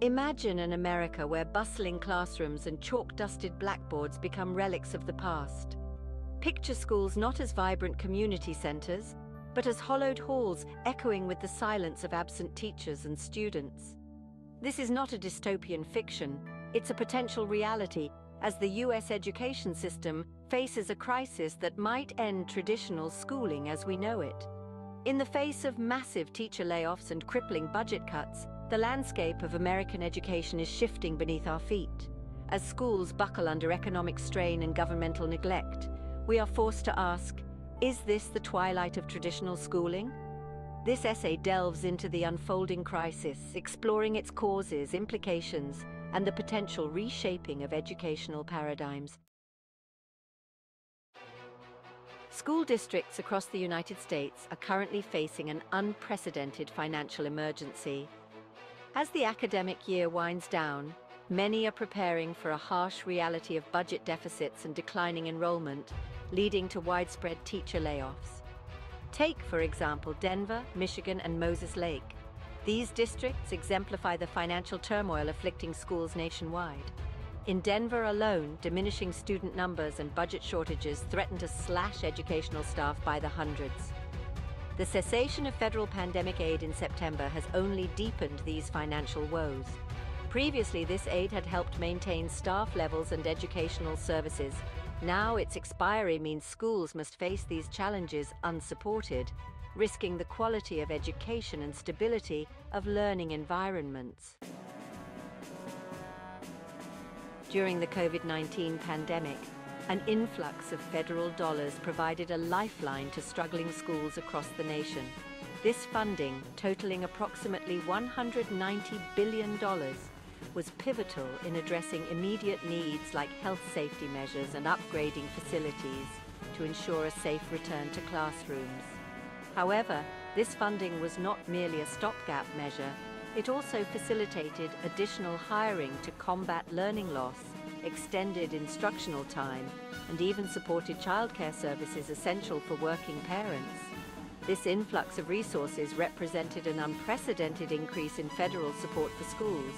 Imagine an America where bustling classrooms and chalk-dusted blackboards become relics of the past. Picture schools not as vibrant community centers, but as hollowed halls echoing with the silence of absent teachers and students. This is not a dystopian fiction, it's a potential reality as the US education system faces a crisis that might end traditional schooling as we know it. In the face of massive teacher layoffs and crippling budget cuts, the landscape of American education is shifting beneath our feet. As schools buckle under economic strain and governmental neglect, we are forced to ask, is this the twilight of traditional schooling? This essay delves into the unfolding crisis, exploring its causes, implications, and the potential reshaping of educational paradigms. School districts across the United States are currently facing an unprecedented financial emergency. As the academic year winds down, many are preparing for a harsh reality of budget deficits and declining enrollment, leading to widespread teacher layoffs. Take, for example, Denver, Michigan, and Moses Lake. These districts exemplify the financial turmoil afflicting schools nationwide. In Denver alone, diminishing student numbers and budget shortages threaten to slash educational staff by the hundreds. The cessation of federal pandemic aid in September has only deepened these financial woes. Previously, this aid had helped maintain staff levels and educational services. Now its expiry means schools must face these challenges unsupported, risking the quality of education and stability of learning environments. During the COVID-19 pandemic, an influx of federal dollars provided a lifeline to struggling schools across the nation. This funding, totaling approximately $190 billion, was pivotal in addressing immediate needs like health safety measures and upgrading facilities to ensure a safe return to classrooms. However, this funding was not merely a stopgap measure. It also facilitated additional hiring to combat learning loss, extended instructional time, and even supported childcare services essential for working parents. This influx of resources represented an unprecedented increase in federal support for schools,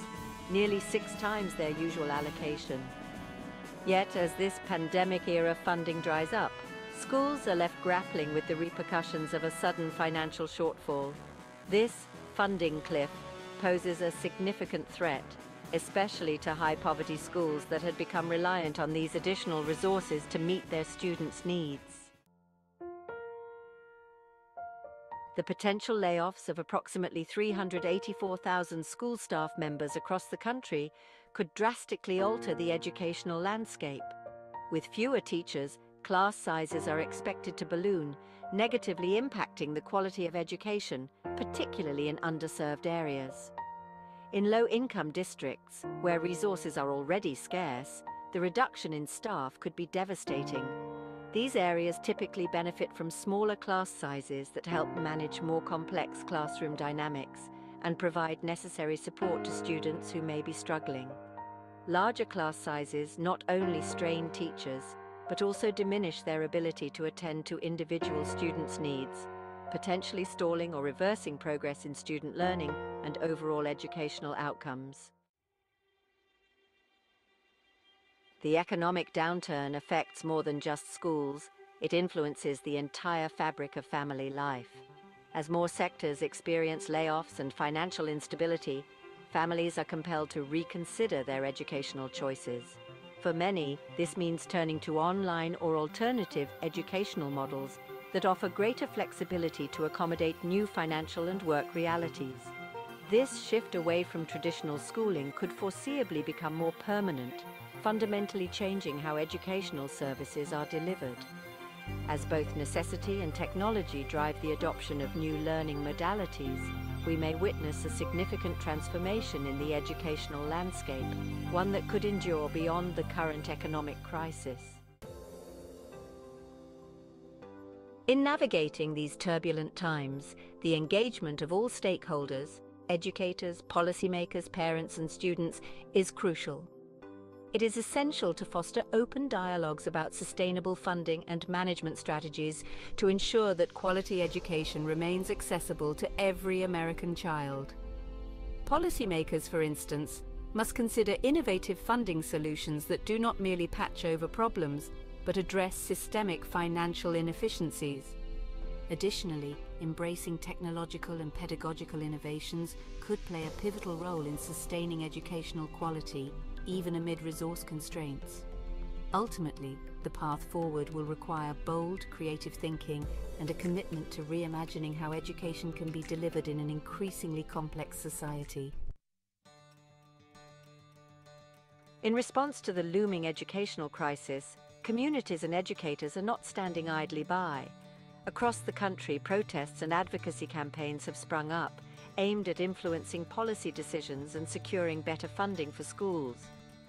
nearly 6 times their usual allocation. Yet, as this pandemic-era funding dries up, schools are left grappling with the repercussions of a sudden financial shortfall. This funding cliff poses a significant threat, especially to high-poverty schools that had become reliant on these additional resources to meet their students' needs. The potential layoffs of approximately 384,000 school staff members across the country could drastically alter the educational landscape. With fewer teachers, class sizes are expected to balloon, negatively impacting the quality of education, particularly in underserved areas. In low-income districts, where resources are already scarce, the reduction in staff could be devastating. These areas typically benefit from smaller class sizes that help manage more complex classroom dynamics and provide necessary support to students who may be struggling. Larger class sizes not only strain teachers, but also diminish their ability to attend to individual students' needs, potentially stalling or reversing progress in student learning and overall educational outcomes. The economic downturn affects more than just schools. It influences the entire fabric of family life. As more sectors experience layoffs and financial instability, families are compelled to reconsider their educational choices. For many, this means turning to online or alternative educational models that offer greater flexibility to accommodate new financial and work realities. This shift away from traditional schooling could foreseeably become more permanent, fundamentally changing how educational services are delivered. As both necessity and technology drive the adoption of new learning modalities, we may witness a significant transformation in the educational landscape, one that could endure beyond the current economic crisis. In navigating these turbulent times, the engagement of all stakeholders, educators, policymakers, parents, and students, is crucial. It is essential to foster open dialogues about sustainable funding and management strategies to ensure that quality education remains accessible to every American child. Policymakers, for instance, must consider innovative funding solutions that do not merely patch over problems, but address systemic financial inefficiencies. Additionally, embracing technological and pedagogical innovations could play a pivotal role in sustaining educational quality, even amid resource constraints. Ultimately, the path forward will require bold, creative thinking and a commitment to reimagining how education can be delivered in an increasingly complex society. In response to the looming educational crisis, communities and educators are not standing idly by. Across the country, protests and advocacy campaigns have sprung up, aimed at influencing policy decisions and securing better funding for schools.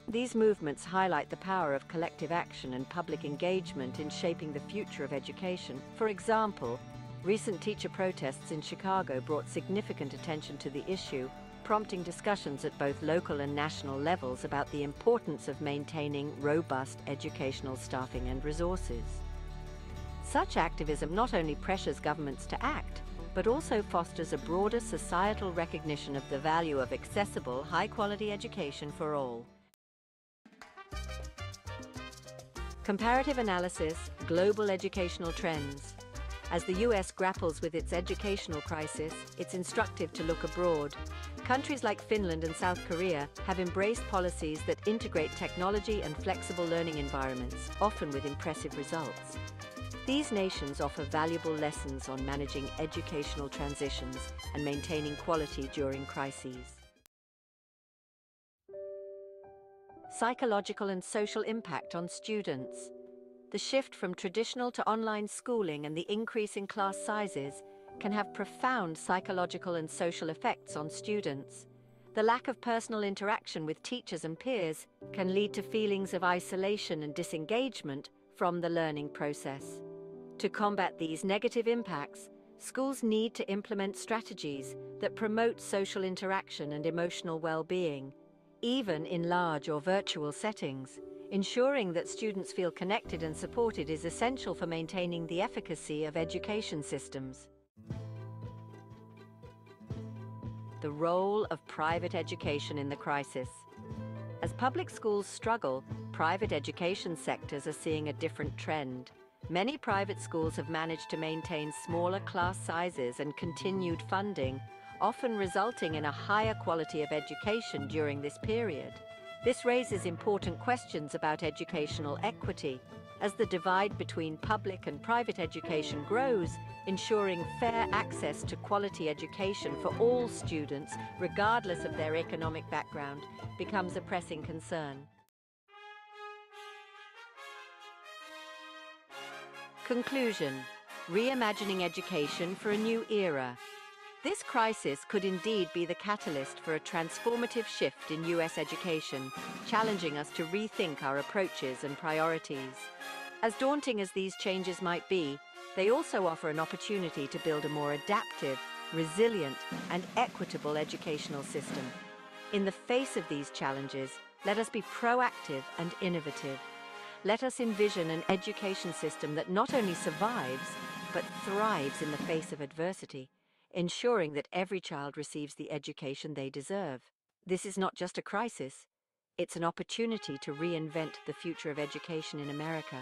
These movements highlight the power of collective action and public engagement in shaping the future of education. For example, recent teacher protests in Chicago brought significant attention to the issue, prompting discussions at both local and national levels about the importance of maintaining robust educational staffing and resources. Such activism not only pressures governments to act, but also fosters a broader societal recognition of the value of accessible, high-quality education for all. Comparative analysis, global educational trends. As the US grapples with its educational crisis, it's instructive to look abroad. Countries like Finland and South Korea have embraced policies that integrate technology and flexible learning environments, often with impressive results. These nations offer valuable lessons on managing educational transitions and maintaining quality during crises. Psychological and social impact on students. The shift from traditional to online schooling and the increase in class sizes can have profound psychological and social effects on students. The lack of personal interaction with teachers and peers can lead to feelings of isolation and disengagement from the learning process. To combat these negative impacts, schools need to implement strategies that promote social interaction and emotional well-being, even in large or virtual settings. Ensuring that students feel connected and supported is essential for maintaining the efficacy of education systems. The role of private education in the crisis. As public schools struggle, private education sectors are seeing a different trend. Many private schools have managed to maintain smaller class sizes and continued funding, often resulting in a higher quality of education during this period. This raises important questions about educational equity. As the divide between public and private education grows, ensuring fair access to quality education for all students, regardless of their economic background, becomes a pressing concern. Conclusion: reimagining education for a new era. This crisis could indeed be the catalyst for a transformative shift in US education, challenging us to rethink our approaches and priorities. As daunting as these changes might be, they also offer an opportunity to build a more adaptive, resilient, and equitable educational system. In the face of these challenges, let us be proactive and innovative. Let us envision an education system that not only survives, but thrives in the face of adversity, ensuring that every child receives the education they deserve. This is not just a crisis, it's an opportunity to reinvent the future of education in America.